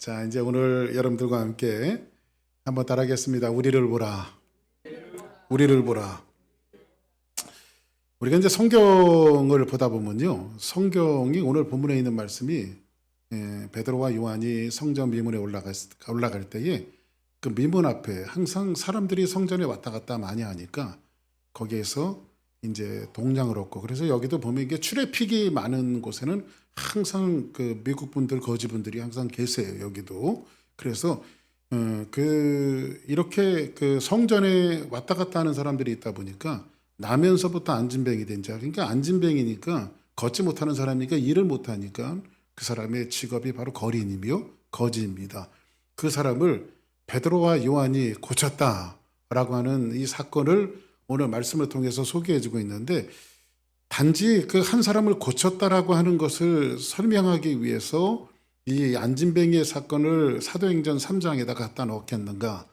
자, 이제 오늘 여러분들과 함께 한번 따라하겠습니다. 우리를 보라. 우리를 보라. 우리가 이제 성경을 보다 보면요. 성경이 오늘 본문에 있는 말씀이 베드로와 요한이 성전 미문에 올라갈 때에 그 미문 앞에 항상 사람들이 성전에 왔다 갔다 많이 하니까 거기에서 이제 동량을 얻고, 그래서 여기도 보면 이게 출애픽이 많은 곳에는 항상 그 미국 분들, 거지 분들이 항상 계세요. 여기도. 그래서 이렇게 그 성전에 왔다 갔다 하는 사람들이 있다 보니까 나면서부터 안진뱅이 된 자. 그러니까 안진뱅이니까 걷지 못하는 사람이니까 일을 못하니까 그 사람의 직업이 바로 거리인이며 거지입니다. 그 사람을 베드로와 요한이 고쳤다라고 하는 이 사건을 오늘 말씀을 통해서 소개해주고 있는데, 단지 그 한 사람을 고쳤다라고 하는 것을 설명하기 위해서 이 안진뱅이의 사건을 사도행전 3장에다 갖다 넣겠는가?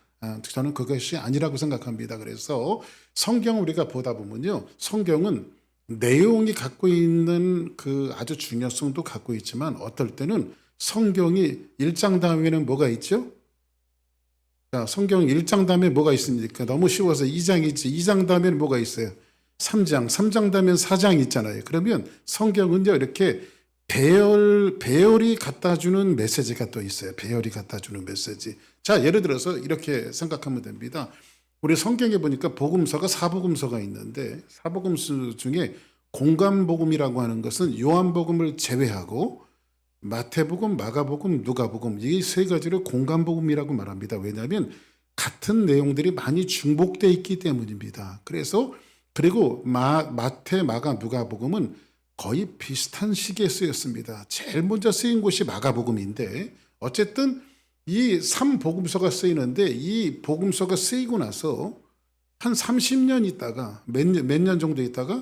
저는 그것이 아니라고 생각합니다. 그래서 성경을 우리가 보다 보면요, 성경은 내용이 갖고 있는 그 아주 중요성도 갖고 있지만 어떨 때는 성경이 1장 다음에는 뭐가 있죠? 자, 성경 1장 다음에 뭐가 있습니까? 너무 쉬워서 2장 있지. 2장 다음에는 뭐가 있어요? 3장. 3장 다음엔 4장 있잖아요. 그러면 성경은요, 이렇게 배열이 갖다 주는 메시지가 또 있어요. 배열이 갖다 주는 메시지. 자, 예를 들어서 이렇게 생각하면 됩니다. 우리 성경에 보니까 복음서가 사복음서가 있는데, 사복음서 중에 공관복음이라고 하는 것은 요한복음을 제외하고 마태복음, 마가복음, 누가복음, 이 세 가지를 공관복음이라고 말합니다. 왜냐하면 같은 내용들이 많이 중복되어 있기 때문입니다. 그리고 마태, 마가, 누가복음은 거의 비슷한 시기에 쓰였습니다. 제일 먼저 쓰인 곳이 마가복음인데, 어쨌든 이 3복음서가 쓰이는데, 이 복음서가 쓰이고 나서 한 30년 있다가 몇 년 정도 있다가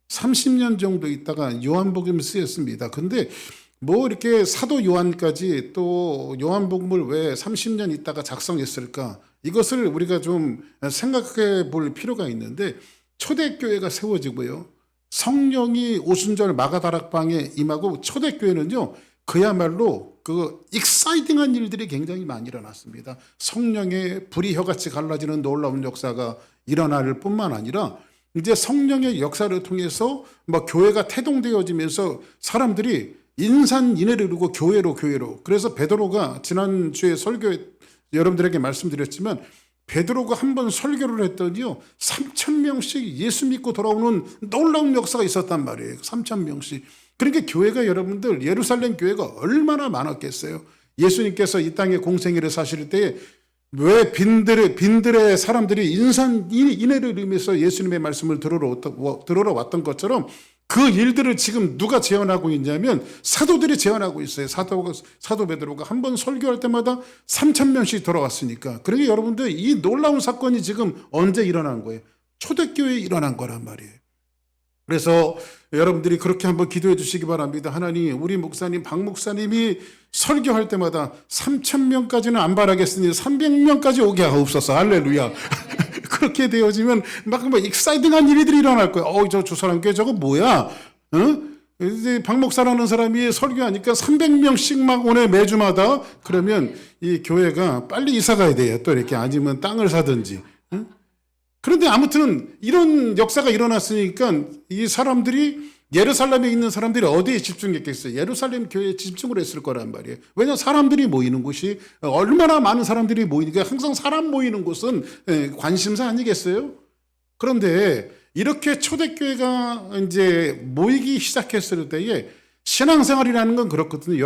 30년 정도 있다가 요한복음이 쓰였습니다. 근데 뭐 이렇게 사도 요한까지 또 요한복음을 왜 30년 있다가 작성했을까? 이것을 우리가 좀 생각해 볼 필요가 있는데, 초대교회가 세워지고요, 성령이 오순절 마가다락방에 임하고, 초대교회는요 그야말로 그 익사이팅한 일들이 굉장히 많이 일어났습니다. 성령의 불이 혀같이 갈라지는 놀라운 역사가 일어날 뿐만 아니라 이제 성령의 역사를 통해서 뭐 교회가 태동되어지면서 사람들이 인산인해를 이루고 교회로. 그래서 베드로가 지난주에 설교에 여러분들에게 말씀드렸지만, 베드로가 한번 설교를 했더니요 3,000명씩 예수 믿고 돌아오는 놀라운 역사가 있었단 말이에요. 3,000명씩. 그러니까 교회가, 여러분들 예루살렘 교회가 얼마나 많았겠어요. 예수님께서 이 땅에 공생애를 사실 때에 왜 빈들의 사람들이 인산인해를 이루면서 예수님의 말씀을 들으러 왔던 것처럼 그 일들을 지금 누가 재현하고 있냐면 사도들이 재현하고 있어요. 사도 베드로가 한 번 설교할 때마다 3,000명씩 돌아왔으니까. 그러니까 여러분들, 이 놀라운 사건이 지금 언제 일어난 거예요? 초대교회에 일어난 거란 말이에요. 그래서 여러분들이 그렇게 한번 기도해 주시기 바랍니다. 하나님, 우리 목사님, 박 목사님이 설교할 때마다 3,000명까지는 안 바라겠으니 300명까지 오게 하옵소서. 할렐루야. 그렇게 되어지면 막 익사이팅한 일들이 일어날 거야. 저 사람 꽤 저거 뭐야? 이제 박 목사라는 사람이 설교하니까 300명씩 막 오네, 매주마다. 그러면 이 교회가 빨리 이사 가야 돼요. 또 이렇게, 아니면 땅을 사든지. 그런데 아무튼 이런 역사가 일어났으니까 이 사람들이, 예루살렘에 있는 사람들이 어디에 집중했겠어요? 예루살렘 교회에 집중을 했을 거란 말이에요. 왜냐하면 사람들이 모이는 곳이, 얼마나 많은 사람들이 모이니까, 항상 사람 모이는 곳은 관심사 아니겠어요? 그런데 이렇게 초대교회가 이제 모이기 시작했을 때에 신앙생활이라는 건 그렇거든요.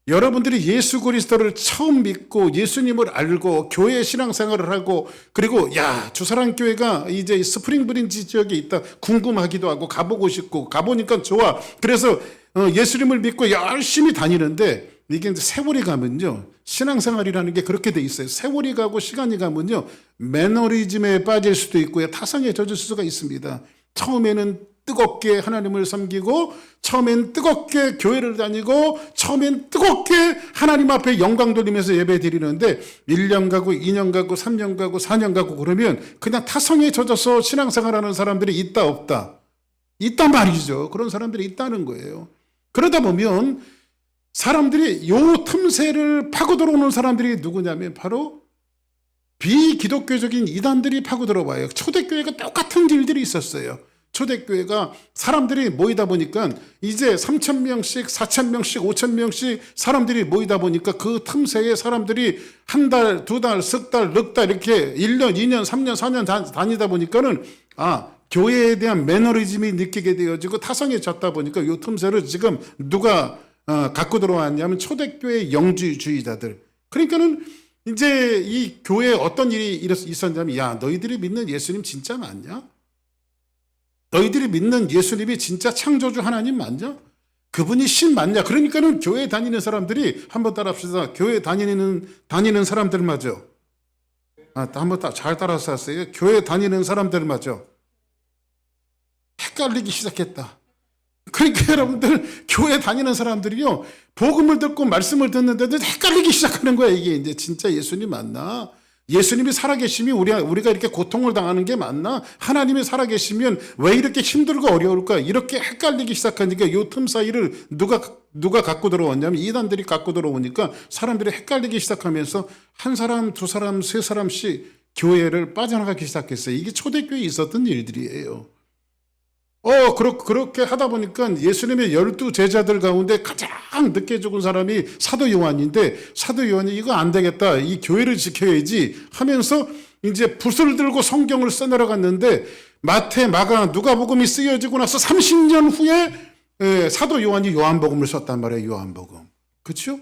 여러분들이 예수 그리스도를 처음 믿고 예수님을 알고 교회 신앙생활을 하고, 그리고 저 사람 교회가 이제 스프링 브린지 지역에 있다 궁금하기도 하고 가보고 싶고, 가보니까 좋아. 그래서 예수님을 믿고 열심히 다니는데, 이게 이제 세월이 가면요, 신앙생활이라는 게 그렇게 돼 있어요. 세월이 가고 시간이 가면요 매너리즘에 빠질 수도 있고요, 타성에 젖을 수가 있습니다. 처음에는 뜨겁게 하나님을 섬기고, 처음엔 뜨겁게 교회를 다니고, 처음엔 뜨겁게 하나님 앞에 영광 돌리면서 예배 드리는데 1년 가고 2년 가고 3년 가고 4년 가고 그러면 그냥 타성에 젖어서 신앙생활하는 사람들이 있다 없다? 있단 말이죠. 그런 사람들이 있다는 거예요. 그러다 보면 사람들이 요 틈새를 파고 들어오는 사람들이 누구냐면 바로 비기독교적인 이단들이 파고 들어와요. 초대교회가 똑같은 일들이 있었어요. 초대교회가 사람들이 모이다 보니까 이제 3,000명씩 4,000명씩 5,000명씩 사람들이 모이다 보니까 그 틈새에 사람들이 한 달, 두 달, 석 달, 넉 달 이렇게 1년, 2년, 3년, 4년 다니다 보니까는 교회에 대한 매너리즘이 느끼게 되어지고 타성해졌다 보니까 요 틈새를 지금 누가 갖고 들어왔냐면 초대교회 영주주의자들. 그러니까는 이제 이 교회에 어떤 일이 있었냐면, 야, 너희들이 믿는 예수님 진짜 맞냐? 너희들이 믿는 예수님이 진짜 창조주 하나님 맞냐? 그분이 신 맞냐? 그러니까는 교회 다니는 사람들이, 한번 따라합시다. 교회 다니는 사람들 맞아. 한번 잘 따라서 하세요. 교회 다니는 사람들 맞아. 헷갈리기 시작했다. 그러니까 여러분들, 교회 다니는 사람들이요, 복음을 듣고 말씀을 듣는데도 헷갈리기 시작하는 거야. 이게 이제 진짜 예수님 맞나? 예수님이 살아계시면 우리가 이렇게 고통을 당하는 게 맞나? 하나님이 살아계시면 왜 이렇게 힘들고 어려울까? 이렇게 헷갈리기 시작하니까 요 틈 사이를 누가 갖고 들어왔냐면 이단들이 갖고 들어오니까 사람들이 헷갈리기 시작하면서 한 사람, 두 사람, 세 사람씩 교회를 빠져나가기 시작했어요. 이게 초대교회에 있었던 일들이에요. 그렇게 하다 보니까 예수님의 12 제자들 가운데 가장 늦게 죽은 사람이 사도 요한인데, 사도 요한이 이거 안 되겠다, 이 교회를 지켜야지 하면서 이제 붓을 들고 성경을 써내려갔는데, 마태, 마가, 누가복음이 쓰여지고 나서 30년 후에 사도 요한이 요한복음을 썼단 말이에요. 요한복음. 그렇죠?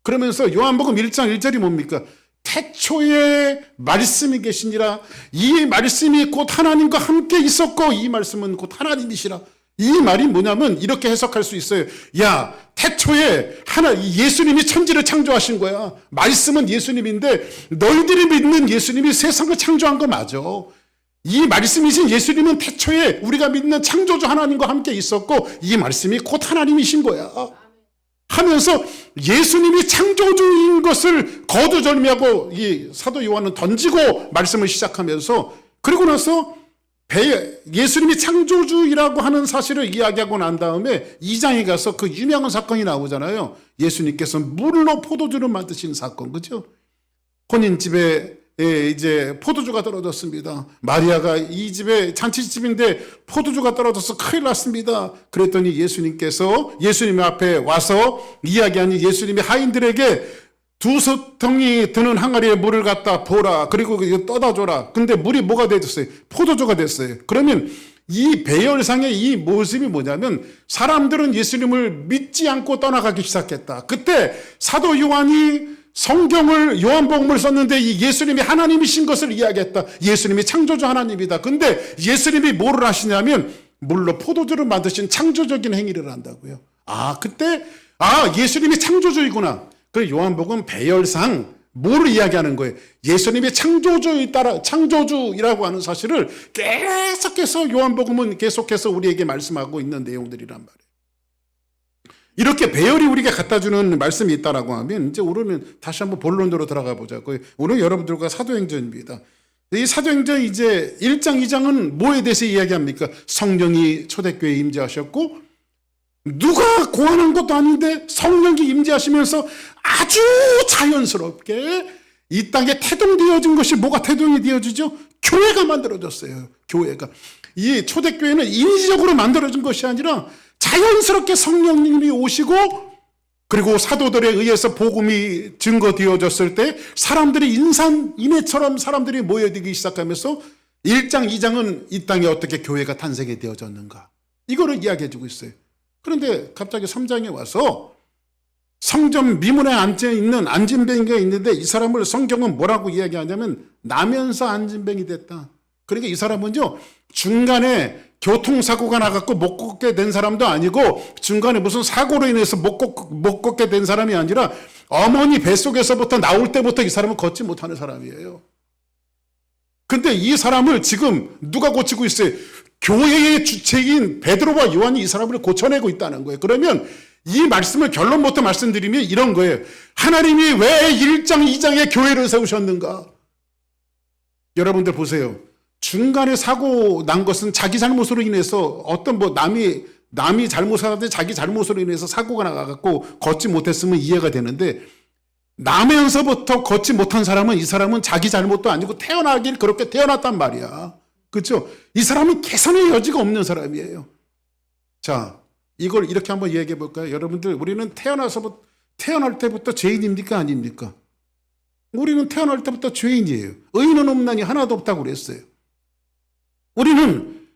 그러면서 요한복음 1장 1절이 뭡니까? 태초에 말씀이 계시니라. 이 말씀이 곧 하나님과 함께 있었고 이 말씀은 곧 하나님이시라. 이 말이 뭐냐면 이렇게 해석할 수 있어요. 야, 태초에 예수님이 천지를 창조하신 거야. 말씀은 예수님인데 너희들이 믿는 예수님이 세상을 창조한 거 맞아. 이 말씀이신 예수님은 태초에 우리가 믿는 창조주 하나님과 함께 있었고 이 말씀이 곧 하나님이신 거야 하면서 예수님이 창조주인 것을 거두절미하고 이 사도 요한은 던지고 말씀을 시작하면서, 그리고 나서 예수님이 창조주이라고 하는 사실을 이야기하고 난 다음에 2장에 가서 그 유명한 사건이 나오잖아요. 예수님께서 물로 포도주를 만드신 사건, 그죠? 혼인집에 이제 포도주가 떨어졌습니다. 마리아가 이 집에 잔치집인데 포도주가 떨어져서 큰일 났습니다. 그랬더니 예수님 앞에 와서 이야기하니 예수님이 하인들에게 2솥통이 드는 항아리에 물을 갖다 보라. 그리고 떠다 줘라. 근데 물이 뭐가 됐어요? 포도주가 됐어요. 그러면 이 배열상의 이 모습이 뭐냐면 사람들은 예수님을 믿지 않고 떠나가기 시작했다. 그때 사도 요한이 성경을, 요한복음을 썼는데 이 예수님이 하나님이신 것을 이야기했다. 예수님이 창조주 하나님이다. 근데 예수님이 뭐를 하시냐면 물로 포도주를 만드신 창조적인 행위를 한다고요. 그때 예수님이 창조주이구나. 그 요한복음 배열상 뭐를 이야기하는 거예요? 예수님이 창조주이라고 하는 사실을 계속해서 요한복음은 계속해서 우리에게 말씀하고 있는 내용들이란 말이에요. 이렇게 배열이 우리가 갖다 주는 말씀이 있다라고 하면 이제 우리는 다시 한번 본론으로 들어가 보자고요. 오늘 여러분들과 사도행전입니다. 이 사도행전 이제 1장, 2장은 뭐에 대해서 이야기합니까? 성령이 초대교회에 임재하셨고 누가 고안한 것도 아닌데 성령이 임재하시면서 아주 자연스럽게 이 땅에 태동되어진 것이 뭐가 태동이 되어지죠? 교회가 만들어졌어요. 교회가. 이 초대교회는 인위적으로 만들어진 것이 아니라 자연스럽게 성령님이 오시고 그리고 사도들에 의해서 복음이 증거되어졌을 때 사람들이 인해처럼 사람들이 모여들기 시작하면서 1장, 2장은 이 땅에 어떻게 교회가 탄생이 되어졌는가 이거를 이야기해 주고 있어요. 그런데 갑자기 3장에 와서 성전 미문에 앉아있는 안진뱅이가 있는데 이 사람을 성경은 뭐라고 이야기하냐면 나면서 안진뱅이 됐다. 그러니까 이 사람은요 중간에 교통사고가 나갖고 못 걷게 된 사람도 아니고 중간에 무슨 사고로 인해서 못 걷게 된 사람이 아니라 어머니 뱃속에서부터 나올 때부터 이 사람은 걷지 못하는 사람이에요. 근데 이 사람을 지금 누가 고치고 있어요? 교회의 주체인 베드로와 요한이 이 사람을 고쳐내고 있다는 거예요. 그러면 이 말씀을 결론부터 말씀드리면 이런 거예요. 하나님이 왜 1장, 2장에 교회를 세우셨는가? 여러분들 보세요. 중간에 사고 난 것은 자기 잘못으로 인해서 어떤 남이 남이 잘못하는데 자기 잘못으로 인해서 사고가 나가갖고 걷지 못했으면 이해가 되는데, 나면서부터 걷지 못한 사람은, 이 사람은 자기 잘못도 아니고 태어나길 그렇게 태어났단 말이야. 그렇죠? 이 사람은 개선의 여지가 없는 사람이에요. 자, 이걸 이렇게 한번 이야기해 볼까요? 여러분들, 우리는 태어날 때부터 죄인입니까? 아닙니까? 우리는 태어날 때부터 죄인이에요. 의인은 없나니 하나도 없다고 그랬어요. 우리는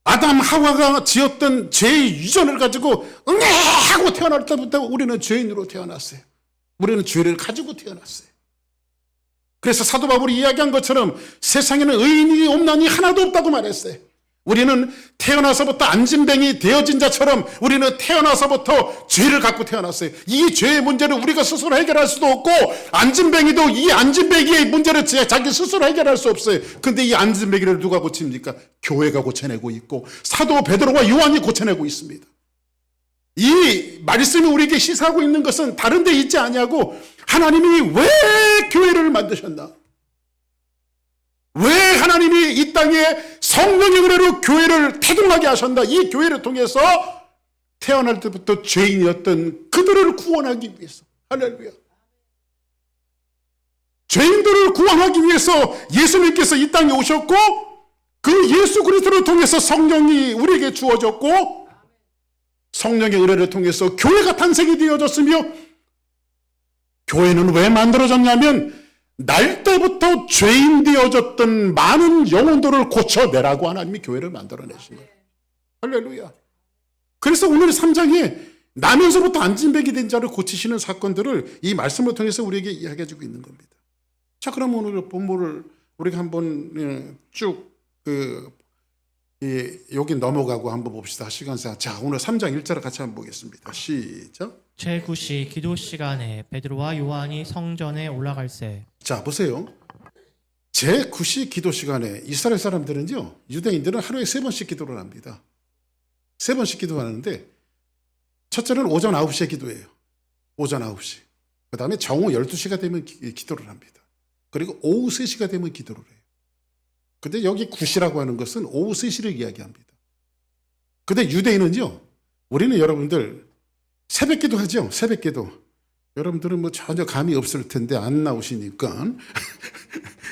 아담 하와가 지었던 죄의 유전을 가지고 하고 태어날 때부터 우리는 죄인으로 태어났어요. 우리는 죄를 가지고 태어났어요. 그래서 사도 바울이 이야기한 것처럼 세상에는 의인이 없나니 하나도 없다고 말했어요. 우리는 태어나서부터 안진뱅이 되어진 자처럼 우리는 태어나서부터 죄를 갖고 태어났어요. 이 죄의 문제를 우리가 스스로 해결할 수도 없고, 안진뱅이도 이 안진뱅이의 문제를 자기 스스로 해결할 수 없어요. 근데 이 안진뱅이를 누가 고칩니까? 교회가 고쳐내고 있고 사도 베드로와 요한이 고쳐내고 있습니다. 이 말씀이 우리에게 시사하고 있는 것은 다른 데 있지 아니하고, 하나님이 왜 교회를 만드셨나? 왜 하나님이 이 땅에 성령의 은혜로 교회를 태동하게 하셨나? 이 교회를 통해서 태어날 때부터 죄인이었던 그들을 구원하기 위해서. 할렐루야. 죄인들을 구원하기 위해서 예수님께서 이 땅에 오셨고, 그 예수 그리스도를 통해서 성령이 우리에게 주어졌고, 성령의 은혜를 통해서 교회가 탄생이 되어졌으며, 교회는 왜 만들어졌냐면 날 때부터 죄인 되어졌던 많은 영혼들을 고쳐내라고 하나님이 교회를 만들어내신 거예요. 할렐루야. 그래서 오늘 3장에 나면서부터 안진뱅이 된 자를 고치시는 사건들을 이 말씀을 통해서 우리에게 이야기해 주고 있는 겁니다. 자, 그럼 오늘 본문을 우리가 한번 쭉 여기 넘어가고 한번 봅시다. 시간상. 자, 오늘 3장 1절을 같이 한번 보겠습니다. 시작. 제9시 기도 시간에 베드로와 요한이 성전에 올라갈새. 자, 보세요. 제9시 기도 시간에 이스라엘 사람들은요, 유대인들은 하루에 3번씩 기도를 합니다. 3번씩 기도하는데, 첫째는 오전 9시에 기도해요. 오전 9시. 그 다음에 정오 12시가 되면 기도를 합니다. 그리고 오후 3시가 되면 기도를 해요. 근데 여기 9시라고 하는 것은 오후 3시를 이야기합니다. 근데 유대인은요, 우리는 여러분들 새벽 기도 하죠. 새벽 기도. 여러분들은 뭐 전혀 감이 없을 텐데 안 나오시니까.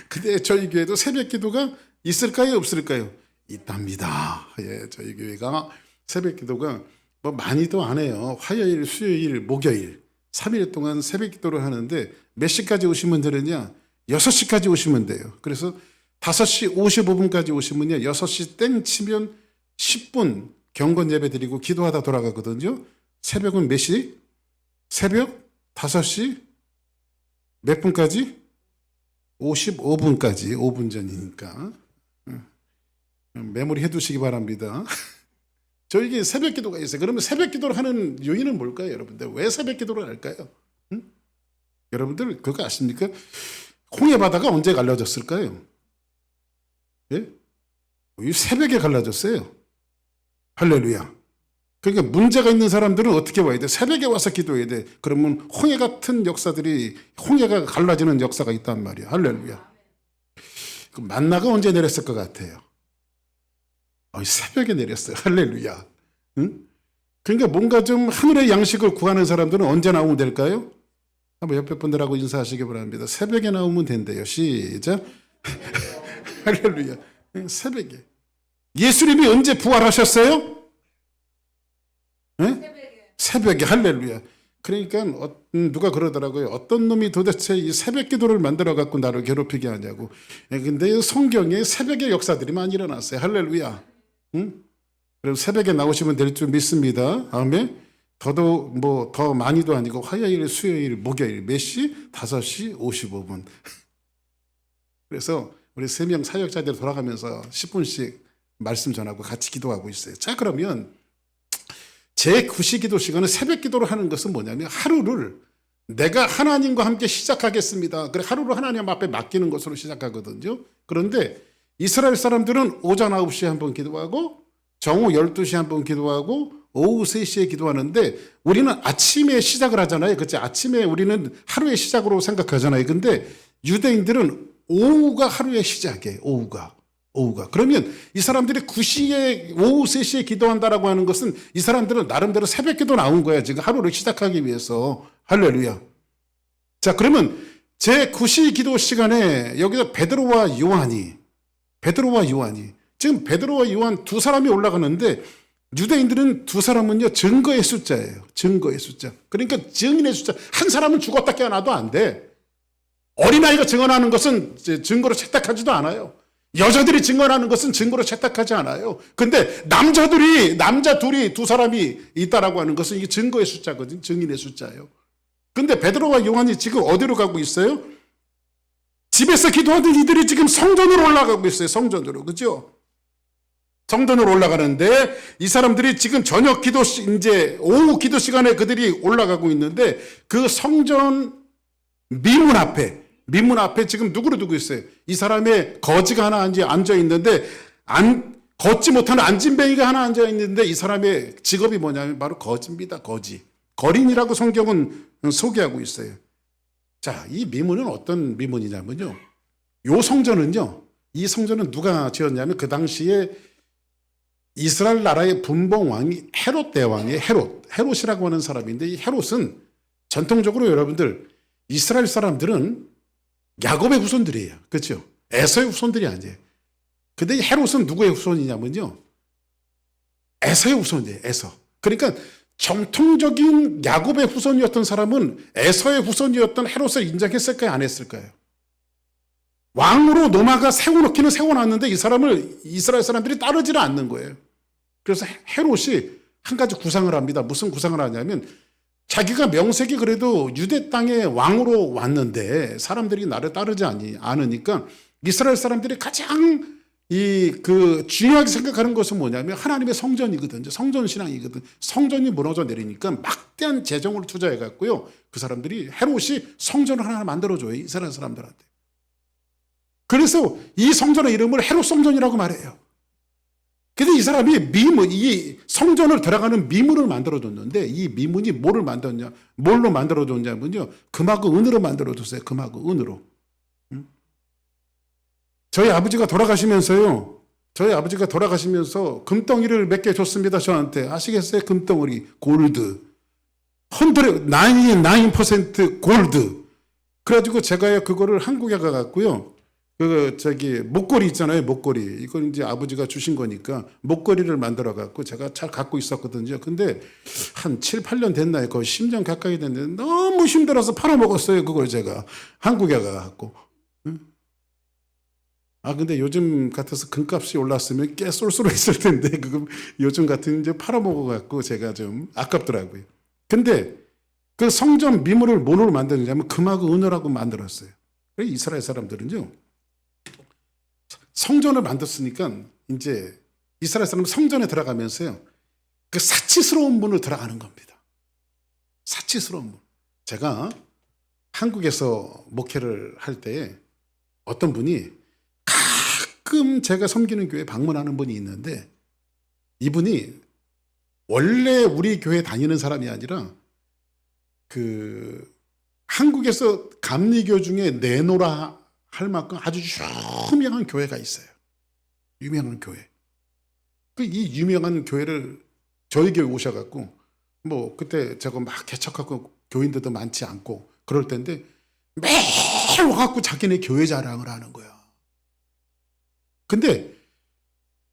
근데 저희 교회도 새벽 기도가 있을까요? 없을까요? 있답니다. 예, 저희 교회가 새벽 기도가 뭐 많이도 안 해요. 화요일, 수요일, 목요일 3일 동안 새벽 기도를 하는데, 몇 시까지 오시면 되느냐? 6시까지 오시면 돼요. 그래서 5시 55분까지 오시면요, 6시 땡 치면 10분 경건 예배 드리고 기도하다 돌아가거든요. 새벽은 몇 시? 새벽 5시 몇 분까지? 55분까지, 5분 전이니까 메모리 해두시기 바랍니다. 저에게 새벽 기도가 있어요. 그러면 새벽 기도를 하는 요인은 뭘까요, 여러분들? 왜 새벽 기도를 할까요? 여러분들 그거 아십니까? 홍해 바다가 언제 갈라졌을까요? 예? 이 새벽에 갈라졌어요. 할렐루야. 그러니까 문제가 있는 사람들은 어떻게 와야 돼? 새벽에 와서 기도해야 돼. 그러면 홍해 같은 역사들이, 홍해가 갈라지는 역사가 있단 말이야. 할렐루야. 그 만나가 언제 내렸을 것 같아요? 새벽에 내렸어요. 할렐루야. 응? 그러니까 뭔가 좀 하늘의 양식을 구하는 사람들은 언제 나오면 될까요? 한번 옆에 분들하고 인사하시기 바랍니다. 새벽에 나오면 된대요. 시작. 할렐루야. 새벽에. 예수님이 언제 부활하셨어요? 네? 새벽에. 할렐루야. 그러니까 누가 그러더라고요. 어떤 놈이 도대체 이 새벽 기도를 만들어 갖고 나를 괴롭히게 하냐고. 근데 성경에 새벽의 역사들이 많이 일어났어요. 할렐루야. 응? 그래서 새벽에 나오시면 될 줄 믿습니다. 아멘. 더 많이도 아니고 화요일, 수요일, 목요일 몇 시? 5시 55분. 그래서 우리 3명 사역자들 돌아가면서 10분씩 말씀 전하고 같이 기도하고 있어요. 자, 그러면 제9시 기도 시간은 새벽 기도를 하는 것은 뭐냐면, 하루를 내가 하나님과 함께 시작하겠습니다. 그래, 하루를 하나님 앞에 맡기는 것으로 시작하거든요. 그런데 이스라엘 사람들은 오전 9시에 한번 기도하고, 정오 12시에 한번 기도하고, 오후 3시에 기도하는데, 우리는 아침에 시작을 하잖아요. 그치? 아침에 우리는 하루의 시작으로 생각하잖아요. 근데 유대인들은 오후가 하루의 시작이에요. 오후가 오후가. 그러면 이 사람들이 9시에 오후 3시에 기도한다라고 하는 것은 이 사람들은 나름대로 새벽 기도 나온 거야. 지금 하루를 시작하기 위해서. 할렐루야. 자, 그러면 제 9시 기도 시간에 여기서 베드로와 요한이 지금 베드로와 요한 두 사람이 올라가는데 유대인들은 두 사람은요 증거의 숫자예요. 증거의 숫자. 그러니까 증인의 숫자. 한 사람은 죽었다 깨어나도 안 돼. 어린아이가 증언하는 것은 증거로 채택하지도 않아요. 여자들이 증언하는 것은 증거로 채택하지 않아요. 근데 남자 둘이 두 사람이 있다라고 하는 것은 이게 증거의 숫자거든. 증인의 숫자예요. 근데 베드로와 요한이 지금 어디로 가고 있어요? 집에서 기도하던 이들이 지금 성전으로 올라가고 있어요. 성전으로. 그죠? 성전으로 올라가는데 이 사람들이 지금 저녁 기도 이제 오후 기도 시간에 그들이 올라가고 있는데 그 성전 미문 앞에 지금 누구를 두고 있어요? 이 사람의 거지가 하나 앉아 있는데 걷지 못하는 안진뱅이가 하나 앉아 있는데 이 사람의 직업이 뭐냐면 바로 거지입니다. 거지. 거린이라고 성경은 소개하고 있어요. 자, 이 미문은 어떤 미문이냐면요. 이 성전은 누가 지었냐면 그 당시에 이스라엘 나라의 분봉 왕이 헤롯 대왕이에요. 헤롯이라고 하는 사람인데 이 헤롯은 전통적으로 여러분들 이스라엘 사람들은 야곱의 후손들이에요. 그렇죠? 에서의 후손들이 아니에요. 근데 이 헤롯은 누구의 후손이냐면요. 에서의 후손이에요. 에서. 그러니까 정통적인 야곱의 후손이었던 사람은 에서의 후손이었던 헤롯을 인정했을까요? 안 했을까요? 왕으로 노마가 세워놓기는 세워놨는데 이 사람을 이스라엘 사람들이 따르지를 않는 거예요. 그래서 헤롯이 한 가지 구상을 합니다. 무슨 구상을 하냐면 자기가 명색이 그래도 유대 땅의 왕으로 왔는데 사람들이 나를 따르지 않으니까 이스라엘 사람들이 가장 중요하게 생각하는 것은 뭐냐면 하나님의 성전이거든요. 성전신앙이거든. 성전이 무너져 내리니까 막대한 재정을 투자해 갖고요. 그 사람들이 헤롯이 성전을 하나 만들어줘요. 이스라엘 사람들한테. 그래서 이 성전의 이름을 헤롯 성전이라고 말해요. 근데 이 사람이 이 성전을 들어가는 미문을 만들어줬는데 이 미문이 뭘로 만들어줬냐면요. 금하고 은으로 만들어줬어요. 금하고 은으로. 저희 아버지가 돌아가시면서 금덩이를 몇 개 줬습니다. 저한테. 아시겠어요? 금덩어리. 골드. 99% 골드. 그래가지고 제가 그거를 한국에 가갖고요. 목걸이 있잖아요. 목걸이. 이건 이제 아버지가 주신 거니까 목걸이를 만들어 갖고 제가 잘 갖고 있었거든요. 근데 한 7, 8년 됐나요? 거의 10년 가까이 됐는데 너무 힘들어서 팔아먹었어요. 그걸 제가 한국에 가갖고. 근데 요즘 같아서 금값이 올랐으면 꽤 쏠쏠했을 텐데, 요즘 같은 이제 팔아먹어갖고 제가 좀 아깝더라고요. 근데 그 성전 미문을 뭐로 만드느냐면 금하고 은으라고 만들었어요. 이스라엘 사람들은요, 성전을 만들었으니까 이제 이스라엘 사람은 성전에 들어가면서요, 그 사치스러운 문을 들어가는 겁니다. 사치스러운 문. 제가 한국에서 목회를 할 때에 어떤 분이 가끔 제가 섬기는 교회 방문하는 분이 있는데 이분이 원래 우리 교회 다니는 사람이 아니라 한국에서 감리교 중에 내노라 할 만큼 아주 유명한 교회가 있어요. 유명한 교회. 이 유명한 교회를 저희 교회 오셔갖고 그때 제가 막 개척하고 교인들도 많지 않고 그럴 때인데 매일 와갖고 자기네 교회 자랑을 하는 거야. 근데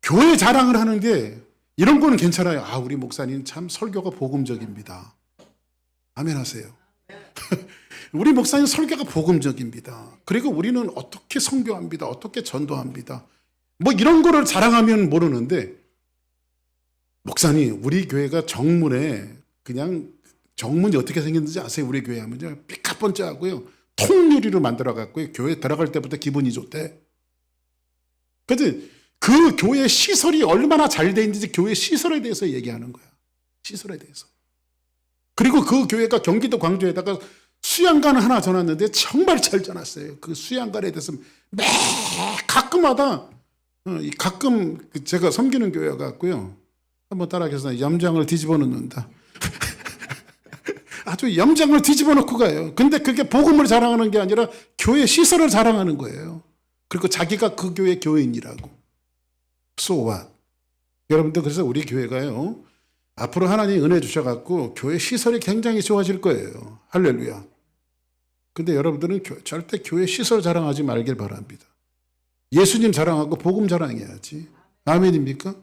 교회 자랑을 하는 게 이런 거는 괜찮아요. 우리 목사님 참 설교가 복음적입니다. 아멘 하세요. 우리 목사님 설교가 복음적입니다. 그리고 우리는 어떻게 선교합니다. 어떻게 전도합니다. 이런 거를 자랑하면 모르는데 목사님 우리 교회가 정문에 그냥 정문이 어떻게 생겼는지 아세요? 우리 교회 하면요. 삐까뻔쩍하고요. 통유리로 만들어갖고 교회 들어갈 때부터 기분이 좋대. 그래서 그 교회 시설이 얼마나 잘 돼 있는지 교회 시설에 대해서 얘기하는 거야. 시설에 대해서. 그리고 그 교회가 경기도 광주에다가 수양관을 하나 전놨는데 정말 잘 전놨어요. 그 수양관에 대해서 가끔 제가 섬기는 교회 같고요. 한번 따라해서 염장을 뒤집어 놓는다. 아주 염장을 뒤집어 놓고 가요. 근데 그게 복음을 자랑하는 게 아니라 교회 시설을 자랑하는 거예요. 그리고 자기가 그 교회 교인이라고. So what? 여러분들 그래서 우리 교회가요. 앞으로 하나님 은혜 주셔갖고 교회 시설이 굉장히 좋아질 거예요. 할렐루야. 근데 여러분들은 절대 교회 시설 자랑하지 말길 바랍니다. 예수님 자랑하고 복음 자랑해야지. 아멘입니까?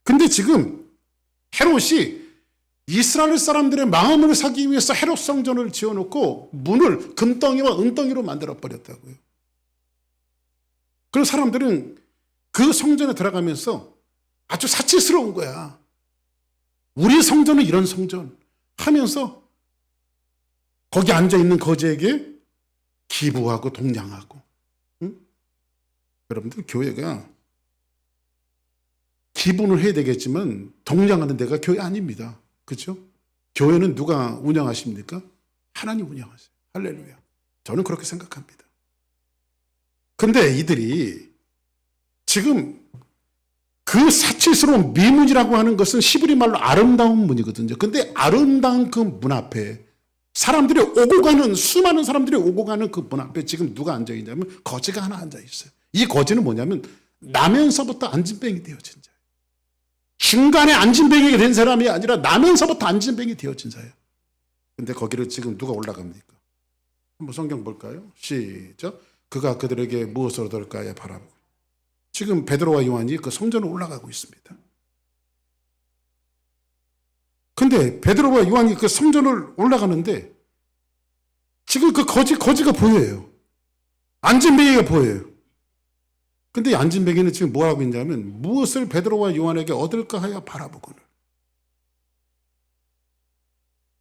근데 지금 헤롯이 이스라엘 사람들의 마음을 사기 위해서 헤롯 성전을 지어놓고 문을 금덩이와 은덩이로 만들어버렸다고요. 그런 사람들은 그 성전에 들어가면서 아주 사치스러운 거야. 우리 성전은 이런 성전 하면서 거기 앉아있는 거지에게 기부하고 동냥하고. 응? 여러분들 교회가 기부는 해야 되겠지만 동냥하는 데가 교회 아닙니다. 그렇죠? 교회는 누가 운영하십니까? 하나님 운영하세요. 할렐루야. 저는 그렇게 생각합니다. 근데 이들이 지금 그 사치스러운 미문이라고 하는 것은 히브리 말로 아름다운 문이거든요. 근데 아름다운 그 문 앞에 사람들이 오고 가는, 수많은 사람들이 오고 가는 그 문 앞에 지금 누가 앉아 있냐면 거지가 하나 앉아 있어요. 이 거지는 뭐냐면 나면서부터 안진뱅이 되어진 자예요. 중간에 안진뱅이가 된 사람이 아니라 나면서부터 안진뱅이 되어진 자예요. 근데 거기를 지금 누가 올라갑니까? 한번 성경 볼까요? 시작. 그가 그들에게 무엇을 얻을까에 바라보고. 지금 베드로와 요한이 그 성전으로 올라가고 있습니다. 근데 베드로와 요한이 그 성전을 올라가는데 지금 그 거지가 보여요. 안진뱅이가 보여요. 근데 안진뱅이는 지금 뭐 하고 있냐면 무엇을 베드로와 요한에게 얻을까 하여 바라보고는.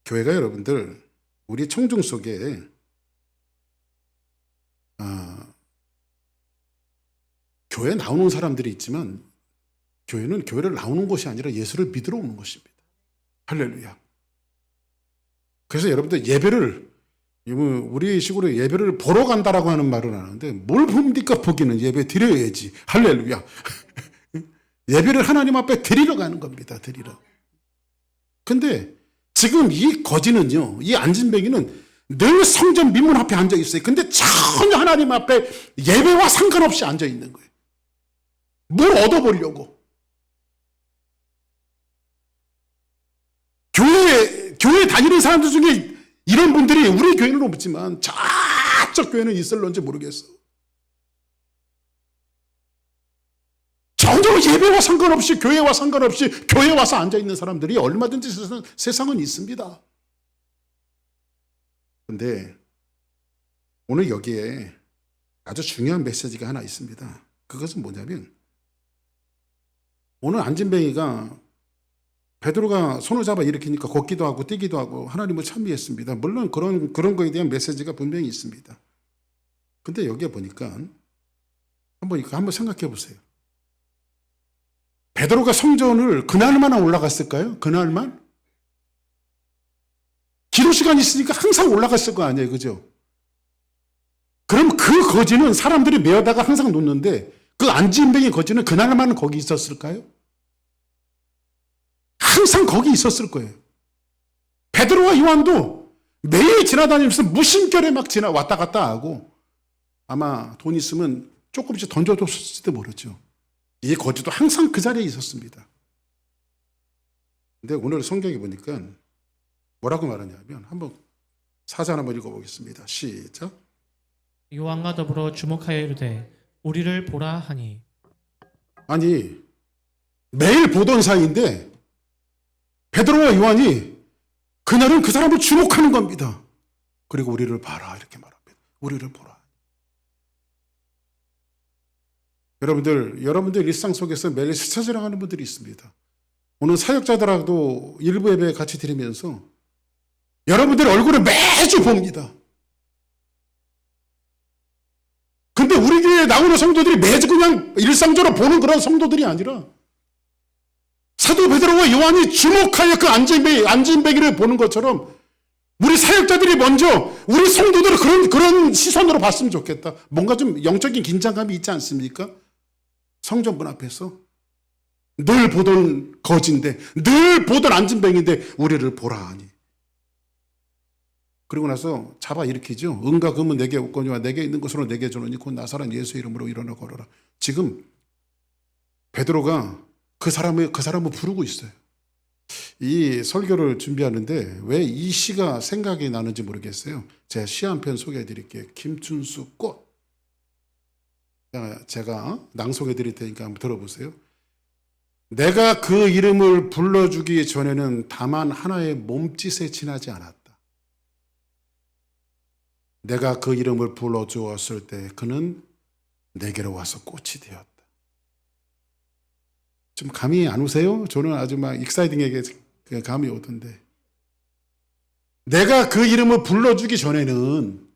교회가 여러분들 우리 청중 속에 교회에 나오는 사람들이 있지만 교회는 교회를 나오는 것이 아니라 예수를 믿으러 오는 것입니다. 할렐루야. 그래서 여러분들 예배를 우리 식으로 예배를 보러 간다라고 하는 말은 하는데 뭘 봅니까? 보기는 예배 드려야지. 할렐루야. 예배를 하나님 앞에 드리러 가는 겁니다. 드리러. 근데 지금 이 거지는요, 이 안진뱅이는 늘 성전 민문 앞에 앉아 있어요. 근데 전혀 하나님 앞에 예배와 상관없이 앉아 있는 거예요. 뭘 얻어보려고. 교회 다니는 사람들 중에 이런 분들이 우리 교회는 없지만 저쪽 교회는 있을런지 모르겠어. 전혀 예배와 상관없이 교회와 상관없이 교회 와서 앉아있는 사람들이 얼마든지 세상은 있습니다. 근데 오늘 여기에 아주 중요한 메시지가 하나 있습니다. 그것은 뭐냐면 오늘 안진뱅이가 베드로가 손을 잡아 일으키니까 걷기도 하고 뛰기도 하고 하나님을 찬미했습니다. 물론 그런 거에 대한 메시지가 분명히 있습니다. 근데 여기에 보니까 한번 생각해 보세요. 베드로가 성전을 그날만 올라갔을까요? 그날만? 기도 시간이 있으니까 항상 올라갔을 거 아니에요. 그죠? 그럼 그 거지는 사람들이 메어다가 항상 놓는데 그 안진뱅이 거지는 그날만 거기 있었을까요? 항상 거기 있었을 거예요. 베드로와 요한도 매일 지나다니면서 무심결에 막 왔다 갔다 하고 아마 돈 있으면 조금씩 던져줬을지도 모르죠. 이 거지도 항상 그 자리에 있었습니다. 근데 오늘 성경에 보니까 뭐라고 말하냐면 한번 사전 한번 읽어보겠습니다. 시작. 요한과 더불어 주목하여 이르되 우리를 보라 하니. 아니 매일 보던 사이인데 베드로와 요한이 그날은 그 사람을 주목하는 겁니다. 그리고 우리를 봐라 이렇게 말합니다. 우리를 보라. 여러분들 일상 속에서 매일 스쳐지나가는 분들이 있습니다. 오늘 사역자들하고도 일부 예배 같이 드리면서 여러분들 얼굴을 매주 봅니다. 근데 우리 교회에 나오는 성도들이 매주 그냥 일상적으로 보는 그런 성도들이 아니라 사도 베드로와 요한이 주목하여 그 안진뱅이를 보는 것처럼 우리 사역자들이 먼저 우리 성도들을 그런 시선으로 봤으면 좋겠다. 뭔가 좀 영적인 긴장감이 있지 않습니까? 성전문 앞에서 늘 보던 거지인데 늘 보던 안진뱅인데 우리를 보라 하니. 그리고 나서 잡아 일으키죠. 은과 금은 내게 없거니와 내게 있는 것으로 내게 주노니 곧 나사렛 예수 이름으로 일어나 걸어라. 지금 베드로가 그 사람을 부르고 있어요. 이 설교를 준비하는데 왜 이 시가 생각이 나는지 모르겠어요. 제가 시 한 편 소개해 드릴게요. 김춘수 꽃. 제가 낭송해 드릴 테니까 한번 들어보세요. 내가 그 이름을 불러주기 전에는 다만 하나의 몸짓에 지나지 않았다. 내가 그 이름을 불러주었을 때 그는 내게로 와서 꽃이 되었다. 좀 감이 안 오세요? 저는 아주 막 익사이딩하게 감이 오던데. 내가 그 이름을 불러주기 전에는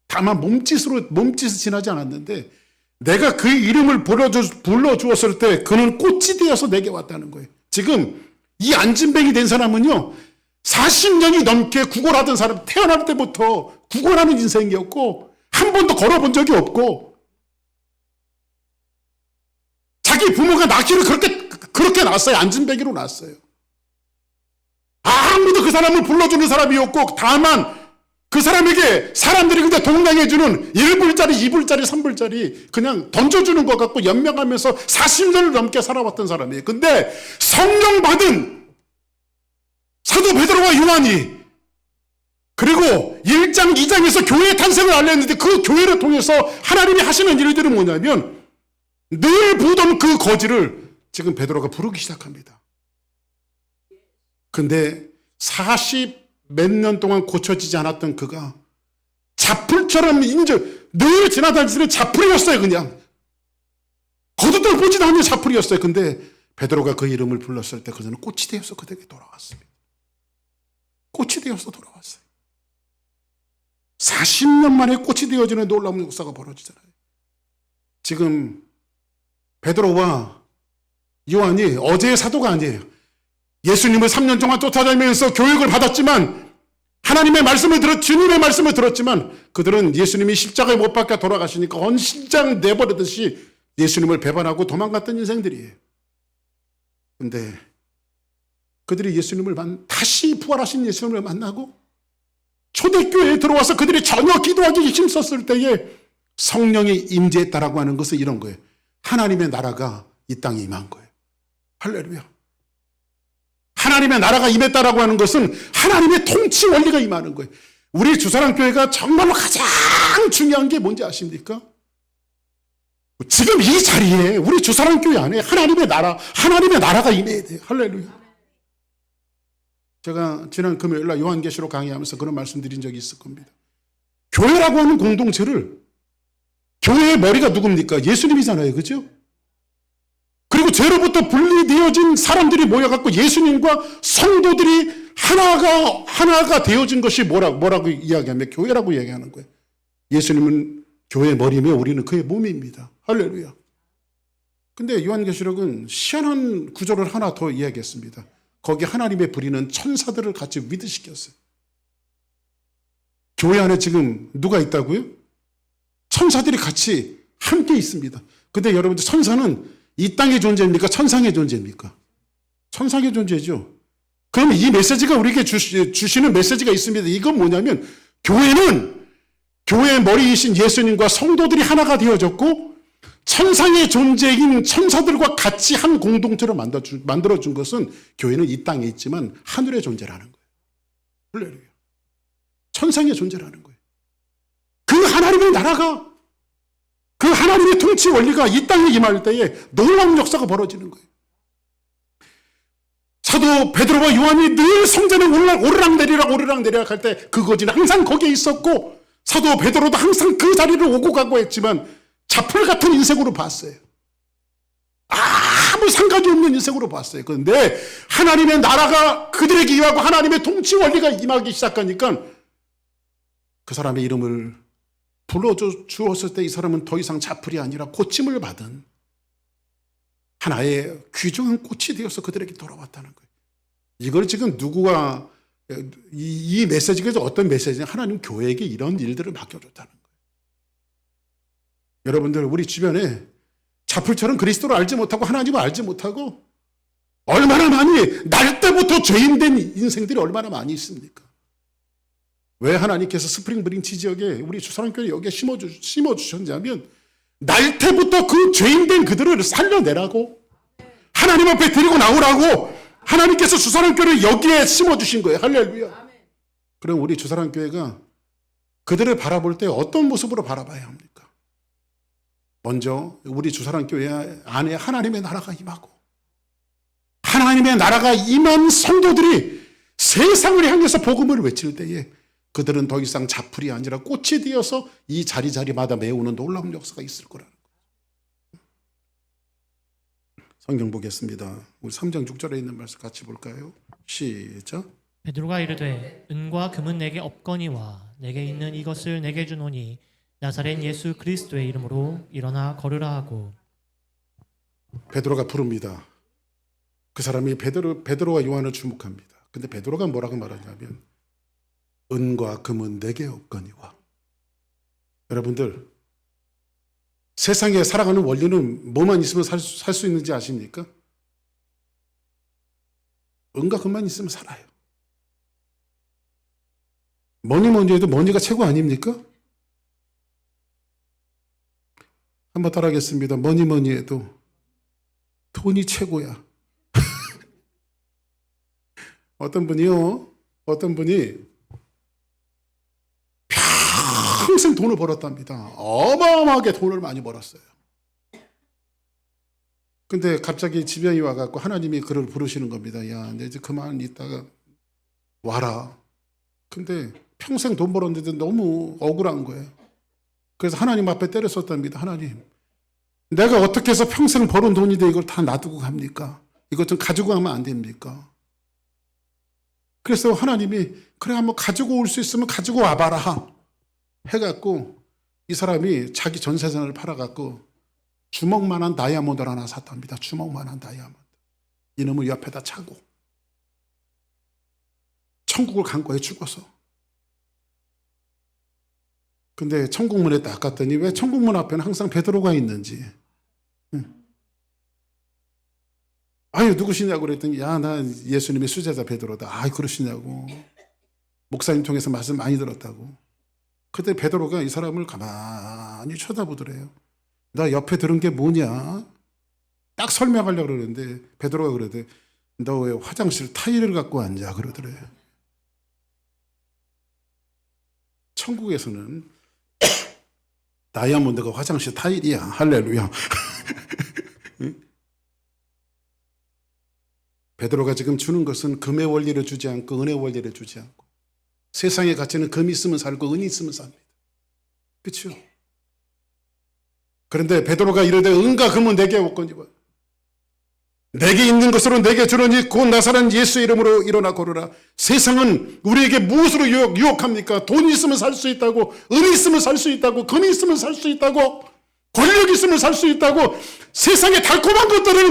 다만 몸짓에 지나지 않았는데 내가 그 이름을 불러주었을 때 그는 꽃이 되어서 내게 왔다는 거예요. 지금 이 안진뱅이 된 사람은요, 40년이 넘게 구걸하던 사람, 태어날 때부터 구걸하는 인생이었고 한 번도 걸어본 적이 없고 자기 부모가 낳기를 그렇게 낳았어요. 안진뱅이로 낳았어요. 아무도 그 사람을 불러주는 사람이었고 다만 그 사람에게 사람들이 그냥 동냥해주는 1불짜리, 2불짜리, 3불짜리 그냥 던져주는 것 같고 연명하면서 40년을 넘게 살아왔던 사람이에요. 근데 성령 받은 사도 베드로와 요한이 그리고 1장, 2장에서 교회의 탄생을 알렸는데 그 교회를 통해서 하나님이 하시는 일들은 뭐냐면 늘 부던 그 거지를 지금 베드로가 부르기 시작합니다. 근데 40 몇 년 동안 고쳐지지 않았던 그가 자풀처럼 늘 지나다니는 자풀이었어요. 그냥 거두들 보지도 않는 자풀이었어요. 근데 베드로가 그 이름을 불렀을 때 그는 꽃이 되어서 그에게 돌아왔습니다. 꽃이 되어서 돌아왔어요. 40년 만에 꽃이 되어지는 놀라운 역사가 벌어지잖아요. 지금 베드로와 요한이 어제의 사도가 아니에요. 예수님을 3년 동안 쫓아다니면서 교육을 받았지만 하나님의 말씀을 주님의 말씀을 들었지만 그들은 예수님이 십자가에 못 박혀 돌아가시니까 헌신장 내버리듯이 예수님을 배반하고 도망갔던 인생들이에요. 근데 그들이 다시 부활하신 예수님을 만나고 초대교회에 들어와서 그들이 전혀 기도하기 힘썼을 때에 성령이 임재했다라고 하는 것은 이런 거예요. 하나님의 나라가 이 땅에 임한 거예요. 할렐루야. 하나님의 나라가 임했다라고 하는 것은 하나님의 통치 원리가 임하는 거예요. 우리 주사랑교회가 정말로 가장 중요한 게 뭔지 아십니까? 지금 이 자리에 우리 주사랑교회 안에 하나님의 나라가 임해야 돼요. 할렐루야. 제가 지난 금요일날 요한계시록 강의하면서 그런 말씀드린 적이 있을 겁니다. 교회라고 하는 공동체를 교회의 머리가 누굽니까? 예수님이잖아요. 그죠? 그리고 죄로부터 분리되어진 사람들이 모여갖고 예수님과 성도들이 하나가 되어진 것이 뭐라고 이야기하면 교회라고 이야기하는 거예요. 예수님은 교회의 머리며 우리는 그의 몸입니다. 할렐루야. 근데 요한계시록은 희한한 구조를 하나 더 이야기했습니다. 거기 하나님의 부리는 천사들을 같이 위드시켰어요. 교회 안에 지금 누가 있다고요? 천사들이 같이 함께 있습니다. 근데 여러분들 천사는 이 땅의 존재입니까? 천상의 존재입니까? 천상의 존재죠. 그럼 이 메시지가 우리에게 주시는 메시지가 있습니다. 이건 뭐냐면 교회는 교회의 머리이신 예수님과 성도들이 하나가 되어졌고 천상의 존재인 천사들과 같이 한 공동체로 만들어준 것은 교회는 이 땅에 있지만 하늘의 존재라는 거예요. 할렐루야. 천상의 존재라는 거예요. 그 하나님의 나라가 그 하나님의 통치 원리가 이 땅에 임할 때에 놀라운 역사가 벌어지는 거예요. 사도 베드로와 요한이 늘 성전에 오르락내리락 할 때 그 거지는 항상 거기에 있었고 사도 베드로도 항상 그 자리를 오고 가고 했지만 자풀 같은 인생으로 봤어요. 아무 상관이 없는 인생으로 봤어요. 그런데 하나님의 나라가 그들에게 임하고 하나님의 통치 원리가 임하기 시작하니까 그 사람의 이름을 불러주었을 때 이 사람은 더 이상 자풀이 아니라 고침을 받은 하나의 귀중한 꽃이 되어서 그들에게 돌아왔다는 거예요. 이걸 지금 누구가 이 메시지가 어떤 메시지냐? 하나님 교회에게 이런 일들을 맡겨줬다는 거예요. 여러분들 우리 주변에 자풀처럼 그리스도를 알지 못하고 하나님을 알지 못하고 얼마나 많이 날 때부터 죄인된 인생들이 얼마나 많이 있습니까? 왜 하나님께서 스프링브린치 지역에 우리 주사랑교회 여기에 심어주셨냐면 날 때부터 그 죄인된 그들을 살려내라고, 하나님 앞에 데리고 나오라고 하나님께서 주사랑교회를 여기에 심어주신 거예요. 할렐루야. 그럼 우리 주사랑교회가 그들을 바라볼 때 어떤 모습으로 바라봐야 합니까? 먼저 우리 주사랑교회 안에 하나님의 나라가 임하고, 하나님의 나라가 임한 성도들이 세상을 향해서 복음을 외칠 때에 그들은 더 이상 자풀이 아니라 꽃이 되어서 이 자리자리마다 메우는 놀라운 역사가 있을 거라는 거예요. 성경 보겠습니다. 우리 3장 6절에 있는 말씀 같이 볼까요? 시작. 베드로가 이르되 은과 금은 내게 없거니와 내게 있는 이것을 내게 주노니 나사렛 예수 그리스도의 이름으로 일어나 걸으라 하고. 베드로가 부릅니다. 그 사람이 베드로와 요한을 주목합니다. 근데 베드로가 뭐라고 말하냐면 은과 금은 내게 없거니와. 여러분들, 세상에 살아가는 원리는 뭐만 있으면 살 수 있는지 아십니까? 은과 금만 있으면 살아요. 뭐니 해도 머니가 최고 아닙니까? 한번 따라하겠습니다. 뭐니 해도 돈이 최고야. 어떤 분이 평생 돈을 벌었답니다. 어마어마하게 돈을 많이 벌었어요. 근데 갑자기 지병이 와갖고 하나님이 그를 부르시는 겁니다. 야, 내 이제 그만 있다가 와라. 근데 평생 돈 벌었는데 너무 억울한 거예요. 그래서 하나님 앞에 때렸었답니다. 하나님, 내가 어떻게 해서 평생 벌은 돈인데 이걸 다 놔두고 갑니까? 이것 좀 가지고 가면 안 됩니까? 그래서 하나님이 그래 한번 가지고 올 수 있으면 가지고 와봐라 해갖고 이 사람이 자기 전 재산을 팔아갖고 주먹만한 다이아몬드를 하나 샀답니다. 주먹만한 다이아몬드. 이놈을 옆에다 차고 천국을 간 거예요. 죽어서. 근데 천국문에 딱 갔더니 왜 천국문 앞에는 항상 베드로가 있는지. 아유, 누구시냐고 그랬더니 야, 나 예수님의 수제자 베드로다. 아이, 그러시냐고. 목사님 통해서 말씀 많이 들었다고. 그때 베드로가 이 사람을 가만히 쳐다보더래요. 나 옆에 들은 게 뭐냐? 딱 설명하려고 그러는데 베드로가 그러대. 너 왜 화장실 타일을 갖고 앉아? 그러더래요. 천국에서는 다이아몬드가 화장실 타일이야. 할렐루야. 베드로가 지금 주는 것은 금의 원리를 주지 않고 은의 원리를 주지 않고, 세상의 가치는 금이 있으면 살고 은이 있으면 삽니다. 그렇죠? 그런데 베드로가 이르되 은과 금은 내게 없거니와 내게 있는 것으로 내게 주노니 곧 나사렛 예수의 이름으로 일어나 걸으라. 세상은 우리에게 무엇으로 유혹합니까? 돈이 있으면 살 수 있다고, 은이 있으면 살 수 있다고, 금이 있으면 살 수 있다고, 권력이 있으면 살 수 있다고, 세상의 달콤한 것들을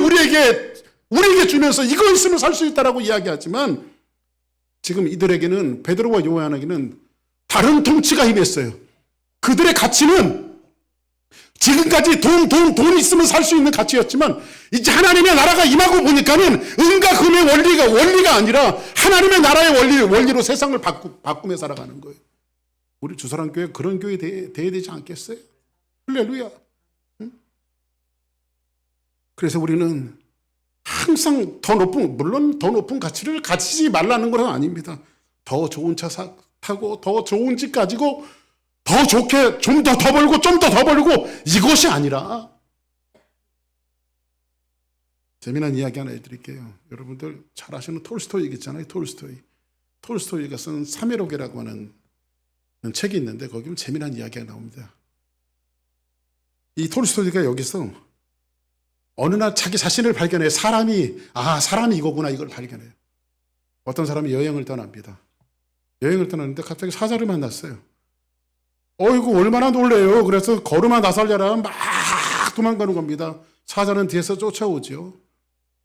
우리에게 주면서 이거 있으면 살 수 있다라고 이야기하지만, 지금 이들에게는, 베드로와 요한에게는 다른 통치가 임했어요. 그들의 가치는 지금까지 돈 있으면 살 수 있는 가치였지만, 이제 하나님의 나라가 임하고 보니까는 은과 금의 원리가 아니라 하나님의 나라의 원리로 세상을 바꾸며 살아가는 거예요. 우리 주사랑교회 그런 교회 돼야 되지 않겠어요? 할렐루야. 응? 그래서 우리는 항상 물론 더 높은 가치를 가지지 말라는 건 아닙니다. 더 좋은 차 타고, 더 좋은 집 가지고, 더 좋게 좀 더 벌고 좀 더 벌고, 이것이 아니라, 재미난 이야기 하나 해드릴게요. 여러분들 잘 아시는 톨스토이 있잖아요. 톨스토이가 쓴 사메로게라고 하는 책이 있는데 거기 보면 재미난 이야기가 나옵니다. 이 톨스토이가 여기서 어느 날 자기 자신을 발견해. 사람이 이거구나, 이걸 발견해요. 어떤 사람이 여행을 떠납니다. 여행을 떠났는데 갑자기 사자를 만났어요. 이거 얼마나 놀래요. 그래서 걸음아 나살려라 막 도망가는 겁니다. 사자는 뒤에서 쫓아오죠.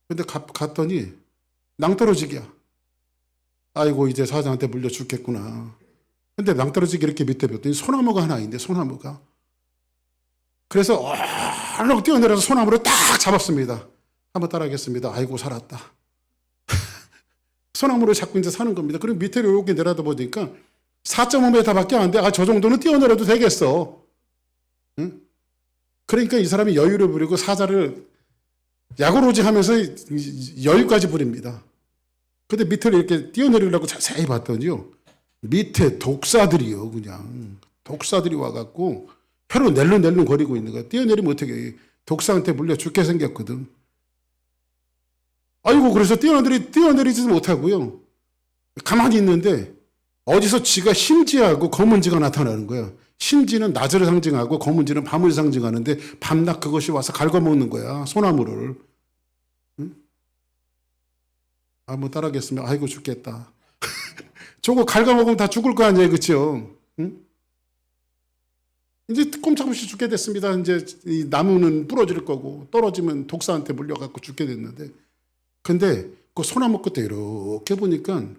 근데 갔더니 낭떠러지기야. 아이고, 이제 사자한테 물려 죽겠구나. 근데 낭떠러지기 이렇게 밑에 봤더니 소나무가 하나 있는데, 소나무가. 그래서 얼른 뛰어내려서 소나무를 딱 잡았습니다. 한번 따라하겠습니다. 아이고, 살았다. 소나무를 잡고 이제 사는 겁니다. 그리고 밑으로 이렇게 내려다 보니까 4.5m밖에 안 돼. 저 정도는 뛰어내려도 되겠어. 응? 그러니까 이 사람이 여유를 부리고 사자를 야구로지 하면서 여유까지 부립니다. 근데 밑을 이렇게 뛰어내리려고 자세히 봤더니요, 밑에 독사들이요, 그냥 독사들이 와갖고 혀로 낼름낼름 거리고 있는 거야. 뛰어내리면 어떻게, 독사한테 물려 죽게 생겼거든. 아이고, 그래서 뛰어내리지 못하고요, 가만히 있는데 어디서 지가 심지하고 검은지가 나타나는 거야. 심지는 낮을 상징하고 검은지는 밤을 상징하는데 밤낮 그것이 와서 갉아먹는 거야, 소나무를. 응? 한번 따라하겠습니다. 아이고 죽겠다. 저거 갉아먹으면 다 죽을 거 아니에요, 그렇죠? 응? 이제 꼼짝없이 죽게 됐습니다. 이제 이 나무는 부러질 거고 떨어지면 독사한테 물려갖고 죽게 됐는데, 근데 그 소나무 끝에 이렇게 보니까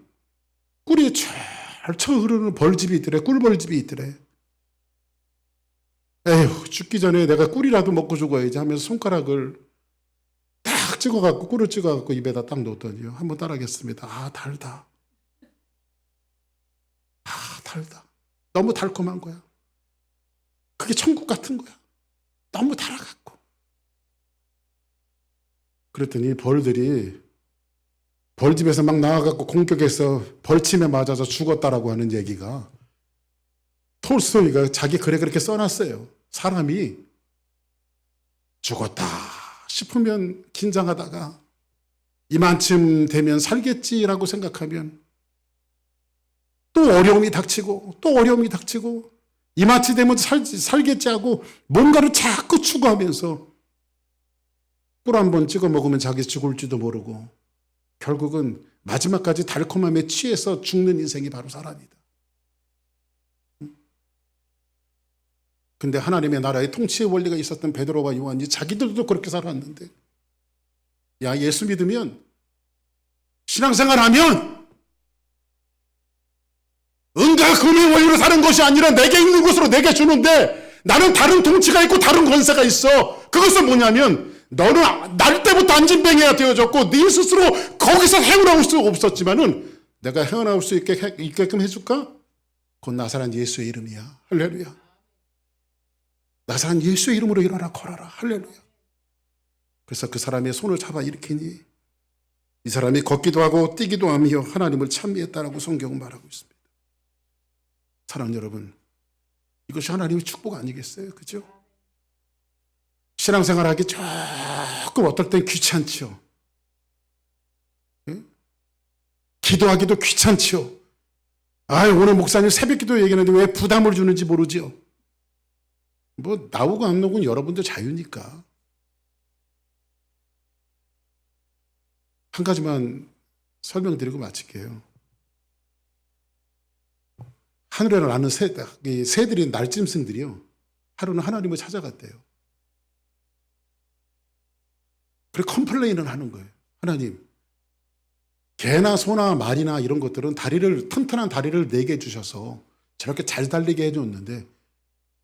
꿀이 철철 흐르는 벌집이 있더래. 꿀벌집이 있더래. 에휴, 죽기 전에 내가 꿀이라도 먹고 죽어야지 하면서 손가락을 딱 찍어갖고, 꿀을 찍어갖고 입에다 딱 넣었더니요, 한번 따라하겠습니다. 아, 달다. 아, 달다. 너무 달콤한 거야. 그게 천국 같은 거야. 너무 달아갖고. 그랬더니 벌집에서 막 나와갖고 공격해서 벌침에 맞아서 죽었다라고 하는 얘기가, 톨스토이가 자기 글에 그렇게 써놨어요. 사람이 죽었다 싶으면 긴장하다가 이만큼 되면 살겠지라고 생각하면 또 어려움이 닥치고 또 어려움이 닥치고 이만치 되면 살겠지 하고 뭔가를 자꾸 추구하면서 꿀 한 번 찍어 먹으면 자기 죽을지도 모르고 결국은 마지막까지 달콤함에 취해서 죽는 인생이 바로 사람이다. 근데 하나님의 나라의 통치의 원리가 있었던 베드로와 요한이 자기들도 그렇게 살았는데, 야, 예수 믿으면, 신앙생활하면 은과 금의 원리로 사는 것이 아니라 내게 있는 것으로 내게 주는데, 나는 다른 통치가 있고 다른 권세가 있어. 그것은 뭐냐면, 너는 날 때부터 안진뱅이가 되어졌고 네 스스로 거기서 헤어나올 수 없었지만은 내가 헤어나올 수 있게끔 해줄까? 곧 나사렛 예수의 이름이야. 할렐루야. 나사렛 예수의 이름으로 일어나 걸어라. 할렐루야. 그래서 그 사람의 손을 잡아 일으키니 이 사람이 걷기도 하고 뛰기도 하며 하나님을 찬미했다라고 성경은 말하고 있습니다. 사랑하는 여러분, 이것이 하나님의 축복 아니겠어요? 그죠? 신앙생활하기 조금 어떨 땐 귀찮죠. 예? 기도하기도 귀찮죠. 아, 오늘 목사님 새벽기도 얘기하는데 왜 부담을 주는지 모르죠. 뭐 나오고 안 나오고는 여러분들 자유니까. 한 가지만 설명드리고 마칠게요. 하늘에 나는 새들이, 날짐승들이요, 하루는 하나님을 찾아갔대요. 그래 컴플레인을 하는 거예요. 하나님, 개나 소나 말이나 이런 것들은 튼튼한 다리를 4개 주셔서 저렇게 잘 달리게 해줬는데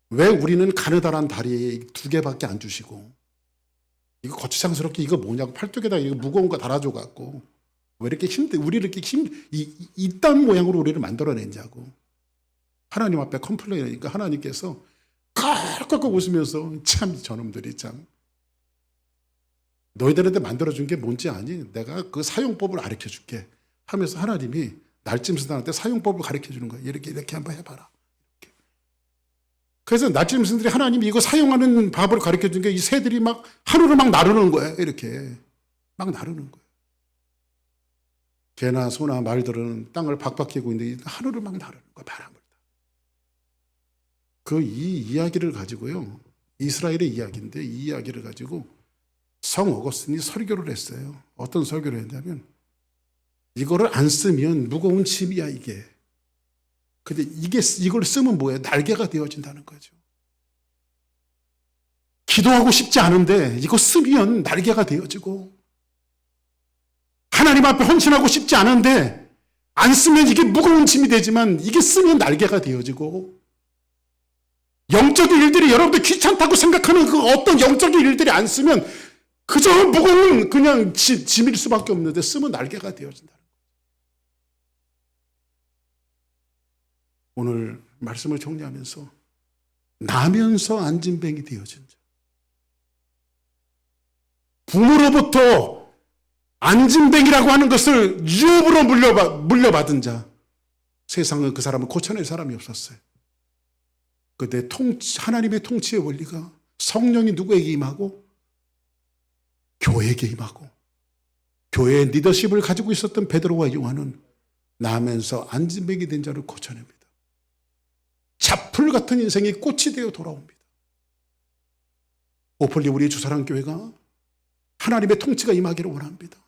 왜 우리는 가느다란 다리 2개밖에 안 주시고, 이거 거추장스럽게 이거 뭐냐고, 팔뚝에다 이거 무거운 거 달아줘갖고 왜 이렇게 우리를 이렇게 이딴 모양으로 우리를 만들어냈냐고 하나님 앞에 컴플레인하니까 하나님께서 깔깔깔 웃으면서, 참 저놈들이 참 너희들한테 만들어준 게 뭔지 아니? 내가 그 사용법을 가르쳐 줄게 하면서 하나님이 날짐승들한테 사용법을 가르쳐 주는 거야. 이렇게 한번 해봐라. 이렇게. 그래서 날짐승들이 하나님이 이거 사용하는 법을 가르쳐 준 게 이 새들이 막 하늘을 막 나르는 거야. 이렇게 막 나르는 거야. 개나 소나 말들은 땅을 박박히고 있는데 하늘을 막 나르는 거야. 바람을. 이 이야기를 가지고요, 이스라엘의 이야기인데 이 이야기를 가지고 성 어거스틴이 설교를 했어요. 어떤 설교를 했냐면, 이거를 안 쓰면 무거운 짐이야 이게. 근데 이걸 쓰면 뭐예요? 날개가 되어진다는 거죠. 기도하고 싶지 않은데 이거 쓰면 날개가 되어지고, 하나님 앞에 헌신하고 싶지 않은데 안 쓰면 이게 무거운 짐이 되지만 이게 쓰면 날개가 되어지고, 영적인 일들이 여러분들 귀찮다고 생각하는 그 어떤 영적인 일들이 안 쓰면 그저 무거운 그냥 짐일 수밖에 없는데 쓰면 날개가 되어진다는 거예요. 오늘 말씀을 정리하면서 나면서 안진뱅이 되어진 자, 부모로부터 안진뱅이라고 하는 것을 유업으로 물려받은 자, 세상은 그 사람을 고쳐낼 사람이 없었어요. 그때 하나님의 통치의 원리가 성령이 누구에게 임하고 교회에게 임하고 교회의 리더십을 가지고 있었던 베드로와 요한은 나면서 안진뱅이 된 자를 고쳐냅니다. 잡풀 같은 인생이 꽃이 되어 돌아옵니다. 오플리 우리 주사랑교회가 하나님의 통치가 임하기를 원합니다.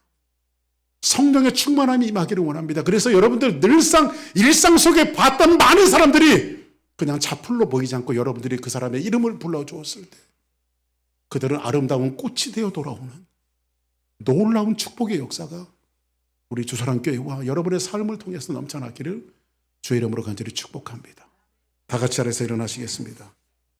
성령의 충만함이 임하기를 원합니다. 그래서 여러분들 늘상 일상 속에 봤던 많은 사람들이 그냥 잡풀로 보이지 않고 여러분들이 그 사람의 이름을 불러주었을 때 그들은 아름다운 꽃이 되어 돌아오는 놀라운 축복의 역사가 우리 주사랑교회와 여러분의 삶을 통해서 넘쳐나기를 주의 이름으로 간절히 축복합니다. 다 같이 자리에서 일어나시겠습니다.